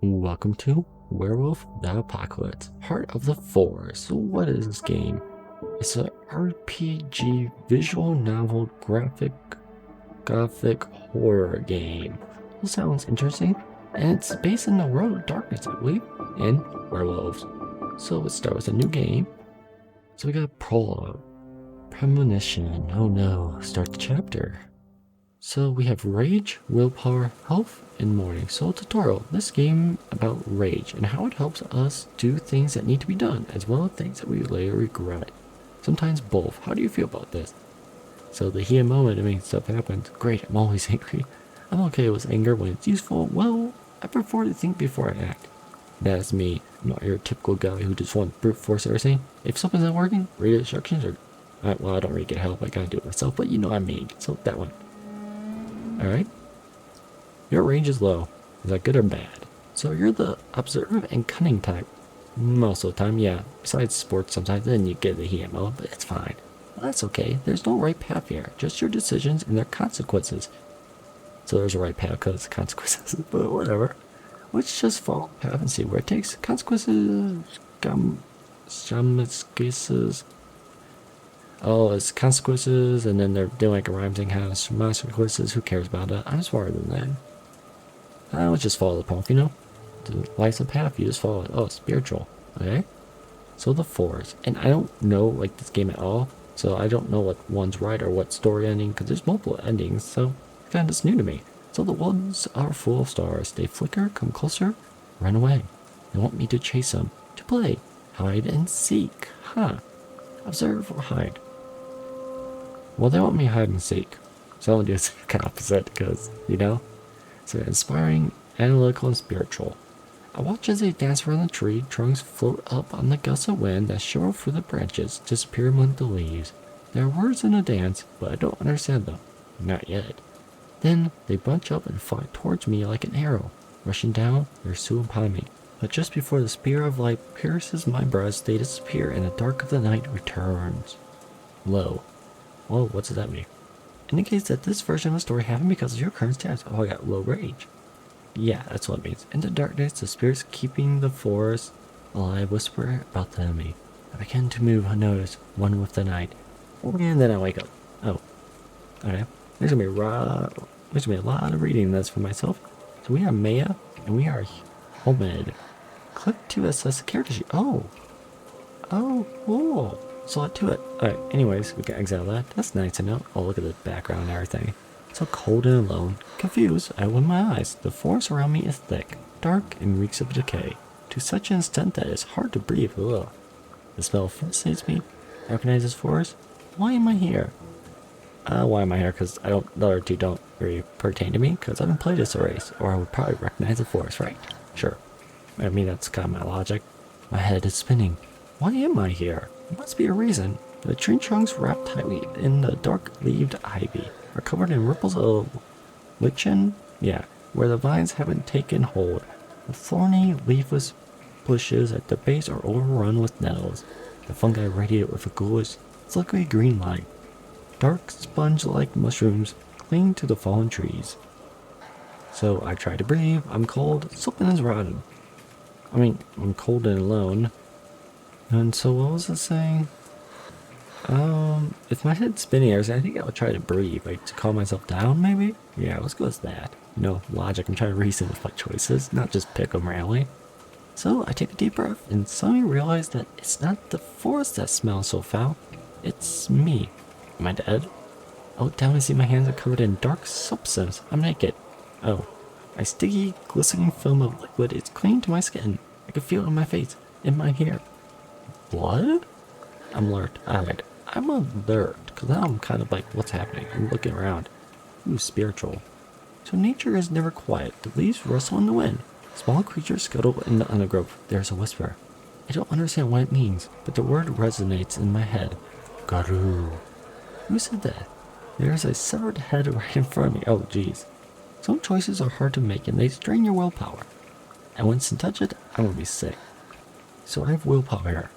Welcome to Werewolf the Apocalypse, Heart of the Forest. So what is this game? It's an RPG visual novel graphic Gothic horror game. It sounds interesting, and it's based in the world of darkness, I believe, and werewolves. So let's start with a new game. So we got prologue, premonition. Oh no, start the chapter. So we have rage, willpower, health, and mourning. So tutorial, this game about rage and how it helps us do things that need to be done, as well as things that we later regret. Sometimes both. How do you feel about this? So the heat moment, I mean, stuff happens. Great, I'm always angry. I'm okay with anger when it's useful. Well, I prefer to think before I act. That's me. I'm not your typical guy who just wants brute force everything. If something's not working, read the instructions or... well, I don't really get help. I gotta do it myself, but you know what I mean. So that one. Alright. Your range is low. Is that good or bad? So you're the observant and cunning type. Most of the time, yeah. Besides sports, sometimes then you get the heat mode, but it's fine. Well, that's okay. There's no right path here. Just your decisions and their consequences. So there's a right path because consequences, but whatever. Let's just follow the path and see where it takes. Consequences... Consequences... Oh, it's consequences, and then they're doing like a rhyme thing, has consequences, who cares about that? I'm smarter than that. Let's just follow the path, you know? The life's a path, you just follow it. Oh, spiritual. Okay? So the forest. And I don't know, like, this game at all, so I don't know what one's right or what story ending, because there's multiple endings, so it's kind of just new to me. So the woods are full of stars. They flicker, come closer, run away. They want me to chase them, to play, hide and seek. Huh. Observe or hide. Well, they want me hide and seek. So I'll do the opposite because, you know. So inspiring, analytical, and spiritual. I watch as they dance around the tree, trunks float up on the gusts of wind that shiver through the branches, disappear among the leaves. There are words in the dance, but I don't understand them. Not yet. Then they bunch up and fly towards me like an arrow. Rushing down, they're soon upon me. But just before the spear of light pierces my breast, they disappear and the dark of the night returns. Low. Whoa, what does that mean? Indicates that this version of the story happened because of your current status. Oh, I got low rage. Yeah, that's what it means. In the darkness, the spirits keeping the forest alive whisper about the enemy. I begin to move unnoticed, one with the night. And then I wake up. Oh. Okay. There's gonna be a lot of reading this for myself. So we have Maia, and we are Homed. Click to assess the character sheet. Oh. Oh, cool. So to it. Alright, anyways, we can exile that. That's nice to know. Oh, look at the background and everything. So cold and alone. Confused, I open my eyes. The forest around me is thick, dark, and reeks of decay. To such an extent that it's hard to breathe. Ugh. The smell fascinates me. I recognize this forest. Why am I here? Why am I here? Because the other two don't really pertain to me. Because I haven't played this race. Or I would probably recognize the forest, right? Sure. I mean, that's kind of my logic. My head is spinning. Why am I here? There must be a reason. The tree trunks wrapped tightly in the dark-leaved ivy are covered in ripples of lichen, where the vines haven't taken hold. The thorny, leafless bushes at the base are overrun with nettles. The fungi radiate with a ghoulish, flickery green light. Dark, sponge-like mushrooms cling to the fallen trees. So I try to breathe. I'm cold. Something is rotten. I mean, I'm cold and alone. And so what was it saying? If my head's spinning, I think I would try to breathe, like to calm myself down, maybe? Yeah, let's go with that. You know, logic, I'm trying to reason with my choices, not just pick them randomly. So I take a deep breath and suddenly realize that it's not the forest that smells so foul, it's me. Am I dead? I look down and see my hands are covered in dark substance. I'm naked. Oh, a sticky, glistening film of liquid is clinging to my skin. I can feel it on my face, in my hair. Blood? I'm alert. Alright. I'm alert, because now I'm kind of like, what's happening? I'm looking around. Ooh, spiritual. So nature is never quiet. The leaves rustle in the wind. Small creatures scuttle in the undergrowth. There's a whisper. I don't understand what it means, but the word resonates in my head. Garu. Who said that? There's a severed head right in front of me. Oh, jeez. Some choices are hard to make and they strain your willpower. And once I touch it, I'm gonna be sick. So I have willpower here.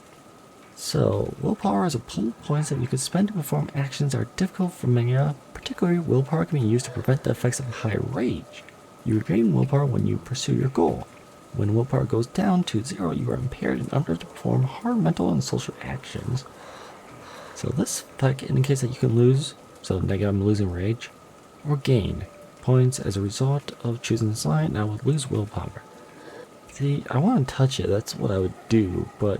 So, willpower is a pool of points that you can spend to perform actions that are difficult for Maia. Particularly, willpower can be used to prevent the effects of high rage. You regain willpower when you pursue your goal. When willpower goes down to 0, you are impaired and unable to perform hard mental and social actions. So this effect indicates that you can lose, so negative I'm losing rage, or gain points as a result of choosing this line, and I would lose willpower. See, I want to touch it, that's what I would do, but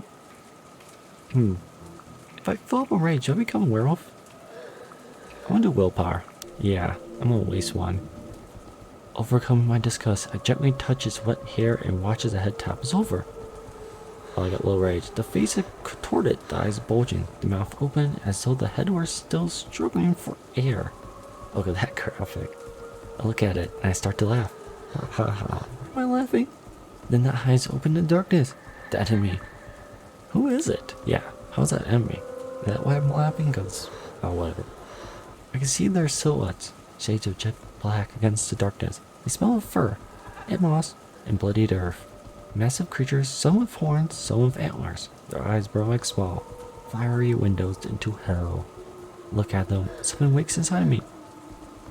if I fill up on rage, do I become a werewolf? I want to do willpower. Yeah, I'm gonna waste one. Overcoming my disgust, I gently touch his wet hair and watch as the head topples over. Oh, I got low rage. The face is contorted, the eyes bulging, the mouth open as though the head were still struggling for air. Look at that graphic. I look at it and I start to laugh. Ha ha ha. Why am I laughing? Then the eyes open in darkness. The enemy. Who is it? Yeah, how's that enemy? Is that why I'm laughing? Because, oh, whatever. I can see their silhouettes, shades of jet black against the darkness. They smell of fur, and moss, and bloodied earth. Massive creatures, some with horns, some with antlers. Their eyes burn like small, fiery windows into hell. Look at them. Something wakes inside me.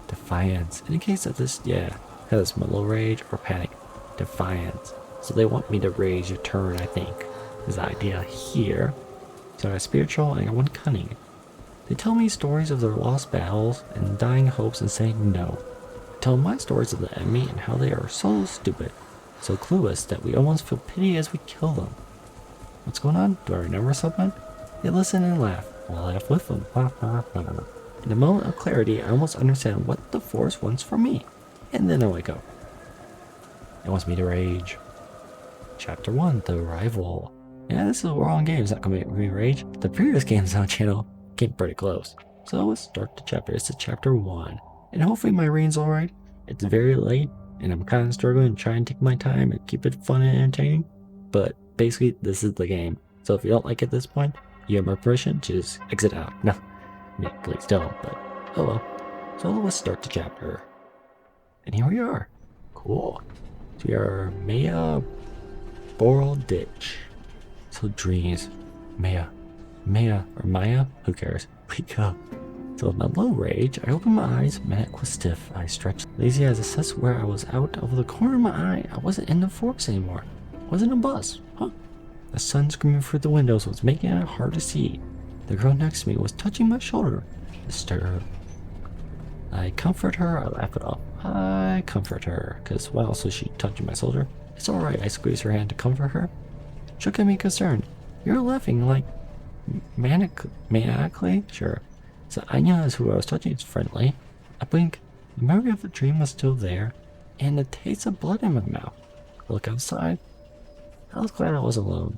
Defiance. Indicates that this, has my low rage or panic. Defiance. So they want me to rage a turn, I think, is the idea here. So I got spiritual and I got one cunning. They tell me stories of their lost battles and dying hopes and say no. I tell my stories of the enemy and how they are so stupid, so clueless that we almost feel pity as we kill them. What's going on? Do I remember something? They listen and laugh. I'll laugh with them. Ha ha ha. In a moment of clarity, I almost understand what the force wants from me. And then I wake up. It wants me to rage. Chapter 1, The Arrival. Yeah, this is a wrong game. It's not going to make me rage. The previous games on the channel came pretty close. So let's start the chapter. This is chapter 1. And hopefully my reading's alright. It's very late, and I'm kind of struggling to try and take my time and keep it fun and entertaining. But basically, this is the game. So if you don't like it at this point, you have my permission to just exit out. No, please don't, but oh well. So let's start the chapter. And here we are. Cool. So we are Maia Boral Ditch. So dreams. Maia, or Maia, who cares? Wake up. So with my low rage, I open my eyes, my neck was stiff, I stretched. Lazy as I assessed where I was out of the corner of my eye, I wasn't in the forks anymore. I was in a bus. Huh. The sun screaming through the windows was making it hard to see. The girl next to me was touching my shoulder. Disturbed. I comfort her, I laugh it off. I comfort her, because why else was she touching my shoulder? It's alright, I squeezed her hand to comfort her. She looked at me concerned. You're laughing like maniacally? Sure. So Anya is who I was touching, is friendly. I blink. The memory of the dream was still there, and the taste of blood in my mouth. I look outside. I was glad I was alone.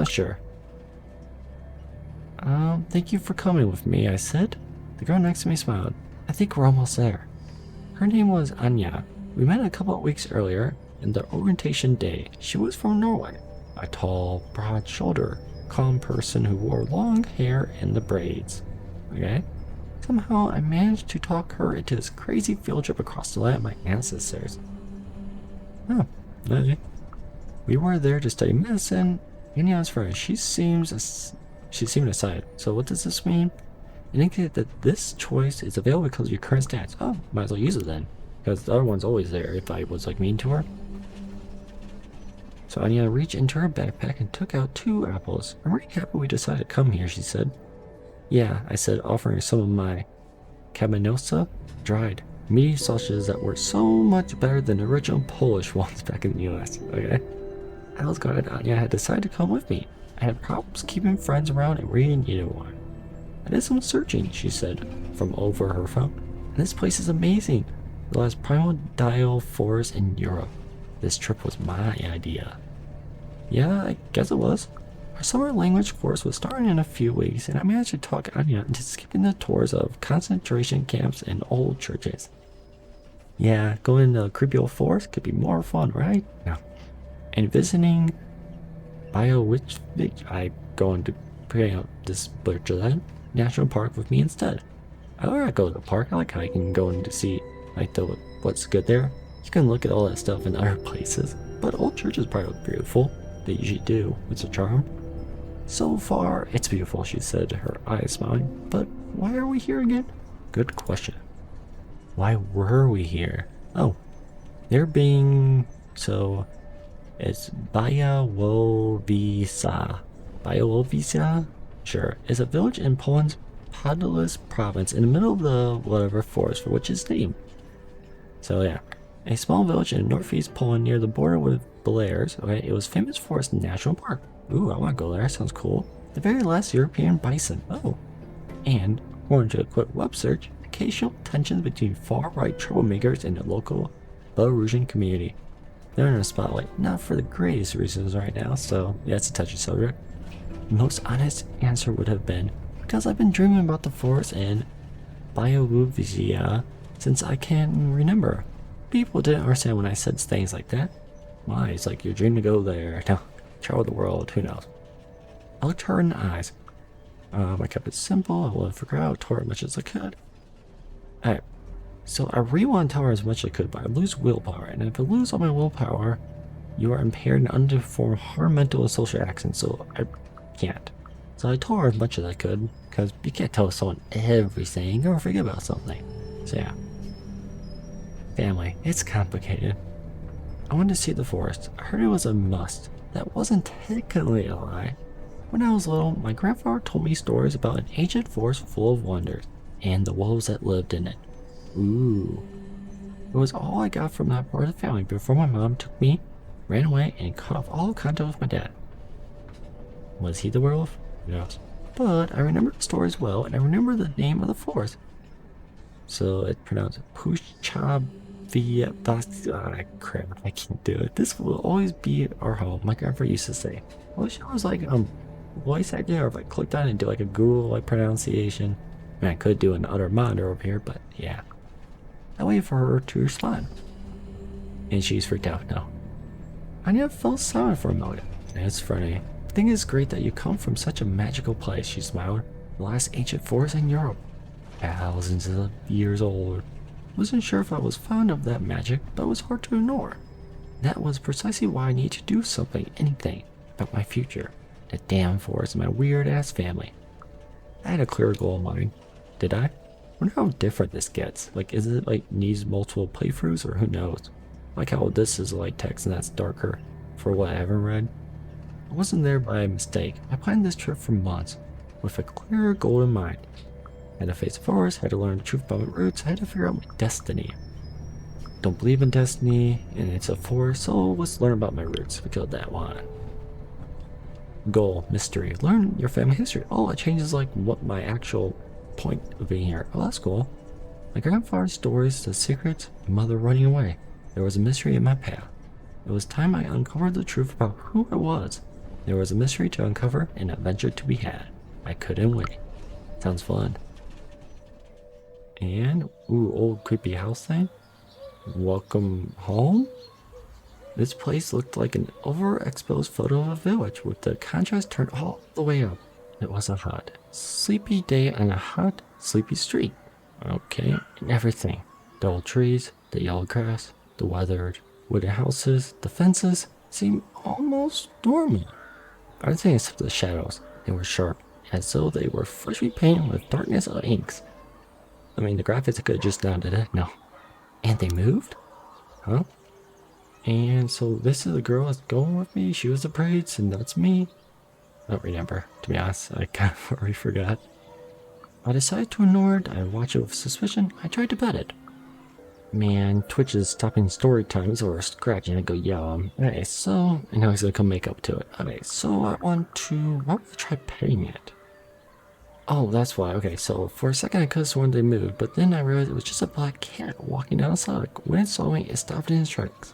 Sure. Thank you for coming with me, I said. The girl next to me smiled. I think we're almost there. Her name was Anya. We met a couple of weeks earlier in the orientation day. She was from Norway. A tall, broad-shouldered, calm person who wore long hair and the braids. Okay? Somehow I managed to talk her into this crazy field trip across the land of my ancestors. Oh, okay. We were there to study medicine. Anya's friend. She seemed excited. So what does this mean? It indicates that this choice is available because of your current stats. Oh, might as well use it then. Because the other one's always there if I was like mean to her. So Anya reached into her backpack and took out 2 apples. I'm really happy we decided to come here, she said. Yeah, I said, offering her some of my kamenosa, dried meaty sausages that were so much better than the original Polish ones back in the US. Okay? I was glad Anya had decided to come with me. I had problems keeping friends around and really needed one. I did some searching, she said, from over her phone. And this place is amazing. The last primordial forest in Europe. This trip was my idea. Yeah, I guess it was. Our summer language course was starting in a few weeks, and I managed to talk Anya into skipping the tours of concentration camps and old churches. Yeah, going to a creepy old forest could be more fun, right? No. And visiting I going to pay out this Borderlands National Park with me instead. I don't like go to the park. I like how I can go in to see like what's good there. You can look at all that stuff in other places, but old churches probably look beautiful. They usually do. It's a charm. So far, it's beautiful, she said, her eyes smiling. But why are we here again? Good question. Why were we here? Oh, they're being so. It's Białowieża. Białowieża? Sure. It's a village in Poland's Podolsk province in the middle of the whatever forest for which it's named. So yeah. A small village in northeast Poland near the border with Belarus. Okay, it was famous for its national park. Ooh, I want to go there. Sounds cool. The very last European bison. Oh. And, according to a quick web search, occasional tensions between far-right troublemakers and the local Belarusian community. They're in a spotlight, not for the greatest reasons right now, so yeah, it's a touchy subject. The most honest answer would have been, because I've been dreaming about the forest and Białowieża since I can remember. People didn't understand when I said things like that. Why? It's like your dream to go there. No, travel the world, who knows? I looked her in the eyes. I kept it simple, I wanted to figure out, told her as much as I could. Alright, so I really want to tell her as much as I could, but I lose willpower, and if I lose all my willpower, you are impaired and underperform hard mental and social actions, so I can't. So I told her as much as I could, because you can't tell someone everything or forget about something. So yeah. Family, it's complicated. I wanted to see the forest. I heard it was a must. That wasn't technically a lie. When I was little, my grandfather told me stories about an ancient forest full of wonders, and the wolves that lived in it. Ooh. It was all I got from that part of the family before my mom took me, ran away, and cut off all contact with my dad. Was he the werewolf? Yes. But I remember the stories well, and I remember the name of the forest. So it's pronounced crap, I can't do it. This will always be our home, my grandfather used to say. I wish I was like, voice acting, or if I clicked on it and do like a Google like pronunciation. I mean, I could do an other monitor over here, but yeah. I waited for her to respond. And she's freaked out now. I never felt silent for a moment. It's funny. I think it's great that you come from such a magical place, she smiled. The last ancient forest in Europe. Thousands of years old. Wasn't sure if I was fond of that magic, but it was hard to ignore. That was precisely why I need to do something, anything, about my future. The damn forest and my weird-ass family. I had a clear goal in mind. Did I? I wonder how different this gets. Like, is it like needs multiple playthroughs, or who knows? Like how this is light text and that's darker for what I haven't read. I wasn't there by mistake. I planned this trip for months, with a clear goal in mind. I had to face the forest, had to learn the truth about my roots, I had to figure out my destiny. Don't believe in destiny, and it's a forest, so let's learn about my roots. We killed that one. Goal, mystery, learn your family history. Oh, it changes like what my actual point of being here. Oh, that's cool. My grandfather's stories, the secrets, my mother running away. There was a mystery in my path. It was time I uncovered the truth about who I was. There was a mystery to uncover and an adventure to be had. I couldn't wait. Sounds fun. And, ooh, old creepy house thing. Welcome home? This place looked like an overexposed photo of a village with the contrast turned all the way up. It was a hot, sleepy day on a hot, sleepy street. Okay, and everything. The old trees, the yellow grass, the weathered wooden houses, the fences seemed almost dormant. Everything except the shadows. They were sharp, as though they were freshly painted with darkness of inks. I mean, the graphics I could have just done, did it? No. And they moved? Huh? And so this is the girl that's going with me. She was the braids, and that's me. I don't remember, to be honest. I kind of already forgot. I decided to ignore it. I watched it with suspicion. I tried to pet it. Man, Twitch is stopping story times or scratching. I go, yeah. Okay, so I know he's gonna come make up to it. Okay, so I want to. Why don't I try petting it? Oh, that's why. Okay, so for a second I could have sworn they moved, but then I realized it was just a black cat walking down the side. When it saw me, it stopped in its tracks.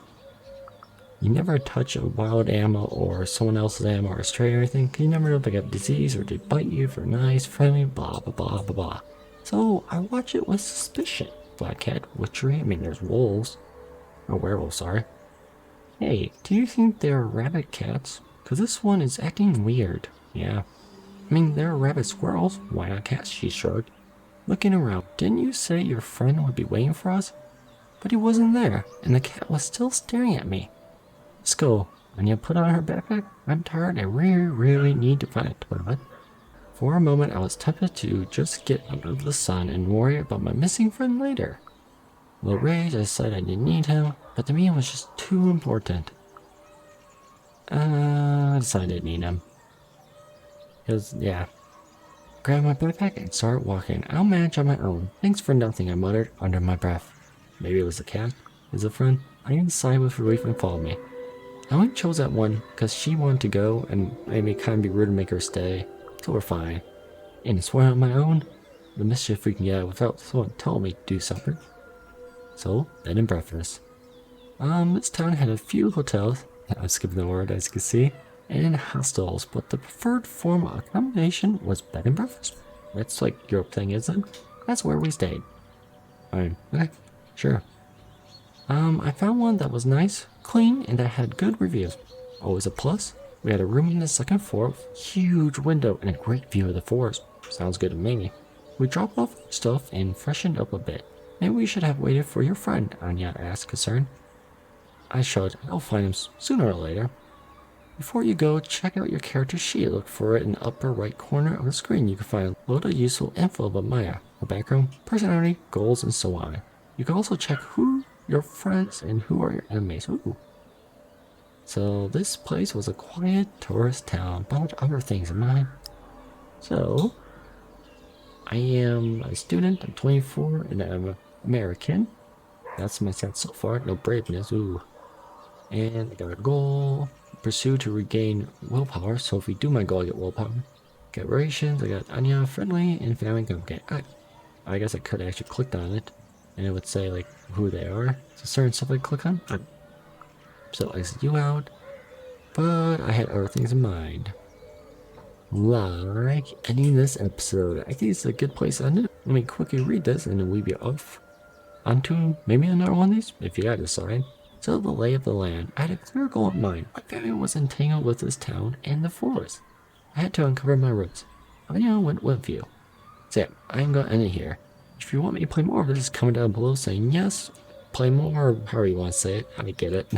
You never touch a wild animal or someone else's animal or a stray or anything, because you never know if they got disease or they bite you if they're nice, friendly, blah, blah, blah, blah, blah. So I watch it with suspicion. Black cat, witchery, I mean there's wolves. Oh, werewolves, sorry. Hey, do you think they're rabbit cats? Because this one is acting weird. Yeah. I mean, there are rabbit squirrels. Why not cats? She shrugged. Looking around, didn't you say your friend would be waiting for us? But he wasn't there, and the cat was still staring at me. Let's go. I need to put on her backpack. I'm tired. I really need to find a toilet. For a moment, I was tempted to just get out of the sun and worry about my missing friend later. A little rage, I decided I didn't need him, but the meeting was just too important. I decided I didn't need them. Because, yeah. Grab my backpack and start walking. I'll manage on my own. Thanks for nothing, I muttered under my breath. Maybe it was the cat? Is a friend? I didn't sigh with relief and followed me. I only chose that one because she wanted to go and made me kind of be rude to make her stay. So we're fine. And it's on my own. The mischief we can get without someone telling me to do something. So, bed and breakfast. This town had a few hotels, I'm skipping the word as you can see, and hostels, but the preferred form of accommodation was bed and breakfast. That's like your thing, isn't it? That's where we stayed. Fine. Okay, sure. I found one that was nice, clean, and that had good reviews. Always a plus. We had a room on the second floor with a huge window and a great view of the forest. Sounds good to me. We dropped off our stuff and freshened up a bit. Maybe we should have waited for your friend, Anya asked, concerned. I shrugged. I'll find him sooner or later. Before you go, check out your character sheet. Look for it in the upper right corner of the screen. You can find a load of useful info about Maia, her background, personality, goals, and so on. You can also check who your friends and who are your enemies. Ooh. So this place was a quiet tourist town, but with other things in mind. So I am a student. I'm 24 and I'm American. That's my stats so far. No braveness. Ooh. And I got a goal. Pursue to regain willpower. So if we do my goal, I get willpower. Get rations. I got Anya, friendly, and family. Okay. I guess I could have actually clicked on it, and it would say like who they are. So certain stuff I click on. So I exit you out. But I had other things in mind. Like ending this episode. I think it's a good place to end it. Let me quickly read this and then we'll be off. Onto maybe another one of these, if you guys decide. So the lay of the land. I had a clear goal in mind. My family was entangled with this town and the forest. I had to uncover my roots. I went with you. So yeah, I'm gonna end it here. If you want me to play more of this, comment down below saying yes, play more, or however you want to say it. I get it.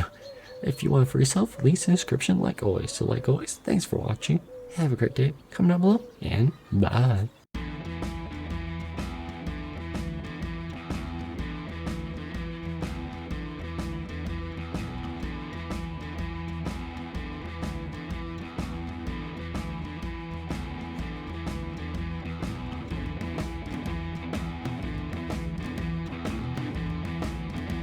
If you want it for yourself, links in the description like always. So like always, thanks for watching. Have a great day. Comment down below, and bye.